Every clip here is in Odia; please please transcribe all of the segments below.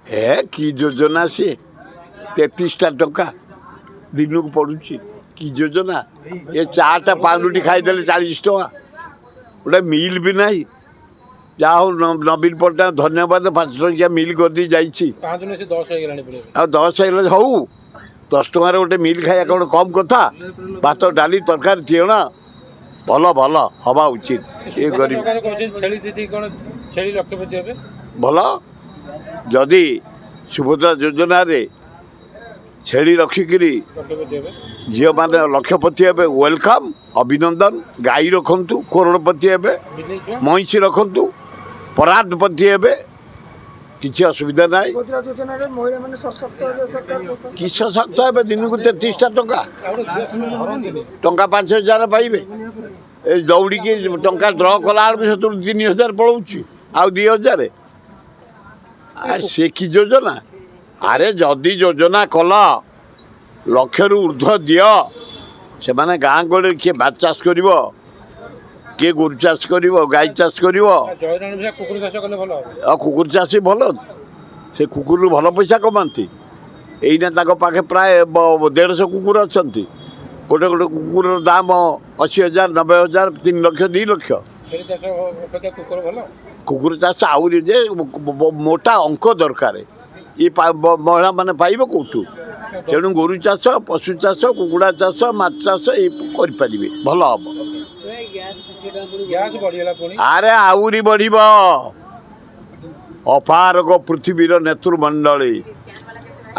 ଏ କି ଯୋଜନା ସିଏ 33ଟା ଟଙ୍କା ଦିନକୁ ପଡ଼ୁଛି କି ଯୋଜନା ଏ ଚାଟା ପାଉରୁଟି ଖାଇଦେଲେ 40 ଟଙ୍କା ଗୋଟେ ମିଲ୍ ବି ନାହିଁ ଯାହା ହଉ ନବୀନ ପଟ୍ଟନାୟକ ଧନ୍ୟବାଦ 5 ଟଙ୍କିଆ ମିଲ୍ କରିଦେଇ ଯାଇଛି ଆଉ 10 ହେଇଗଲେ ହଉ 10 ଟଙ୍କାରେ ଗୋଟେ ମିଲ୍ ଖାଇବା କ'ଣ କମ୍ କଥା ଭାତ ଡାଲି ତରକାରୀ ତିଅଣ ଭଲ ଭଲ ହବା ଉଚିତ ଏ ଗରିବ ଭଲ ଯଦି ସୁଭଦ୍ରା ଯୋଜନାରେ ଛେଳି ରଖିକିରି ଝିଅମାନେ ଲକ୍ଷପତି ହେବେ ୱେଲକମ୍ ଅଭିନନ୍ଦନ ଗାଈ ରଖନ୍ତୁ କରୋଡ଼ପତି ହେବେ ମଇଁଷି ରଖନ୍ତୁ ପରାଧପତି ହେବେ କିଛି ଅସୁବିଧା ନାହିଁ କି ସଶକ୍ତ ହେବେ ଦିନକୁ 33ଟା ଟଙ୍କା ଟଙ୍କା 5,000 ପାଇବେ ଏ ଦୌଡ଼ିକି ଟଙ୍କା ଡ୍ର କଲାବେଳକୁ ସେଥିରୁ 3,000 ପଳାଉଛି ଆଉ 2,000 ଆରେ ସେ କି ଯୋଜନା ଆରେ ଯଦି ଯୋଜନା କଲ ଲକ୍ଷରୁ ଉର୍ଦ୍ଧ୍ୱ ଦିଅ ସେମାନେ ଗାଁ ଗହଳିରେ କିଏ ମାଛ ଚାଷ କରିବ କିଏ ଗୋରୁ ଚାଷ କରିବ ଗାଈ ଚାଷ କରିବ ଆଉ କୁକୁର ଚାଷ ଭଲ ସେ କୁକୁରରୁ ଭଲ ପଇସା କମାନ୍ତି ଏଇନା ତାଙ୍କ ପାଖେ ପ୍ରାୟ 150 କୁକୁର ଅଛନ୍ତି ଗୋଟେ ଗୋଟେ କୁକୁରର ଦାମ 80,000 90,000 3 ଲକ୍ଷ 2 ଲକ୍ଷ କୁକୁର ଚାଷ ଆହୁରି ଯେ ମୋଟା ଅଙ୍କ ଦରକାର ଏ ମହିଳାମାନେ ପାଇବେ କେଉଁଠୁ ତେଣୁ ଗୋରୁ ଚାଷ ପଶୁ ଚାଷ କୁକୁଡ଼ା ଚାଷ ମାଛ ଚାଷ ଏଇ କରିପାରିବେ ଭଲ ହବ ଆରେ ଆହୁରି ବଢ଼ିବ ଅପାରକ ପୃଥିବୀର ନେତୃମଣ୍ଡଳୀ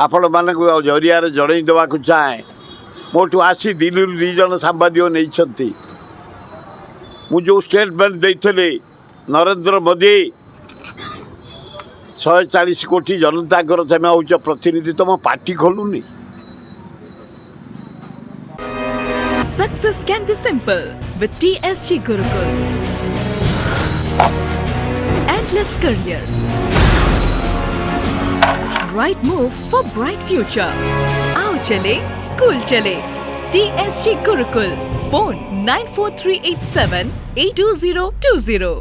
ଆପଣମାନଙ୍କୁ ଜରିଆରେ ଜଣେଇ ଦେବାକୁ ଚାହେଁ ମୋଠୁ ଆସି ଦିଲ୍ଲୀରୁ 2 ଜଣ ସାମ୍ବାଦିକ ନେଇଛନ୍ତି ମୁଁ ଯେଉଁ ଷ୍ଟେଟମେଣ୍ଟ ଦେଇଥିଲି ନରେନ୍ଦ୍ର ମୋଦି 140 କୋଟି ଜନତାଙ୍କର ତମେ ହେଉଛ ପ୍ରତିନିଧି ତମ party ଖୋଲୁନି Success can be simple with TSG Gurukul. Endless career. Right move for bright future. Aao chale, school chale. TSG Gurukul. Phone 94387 82020.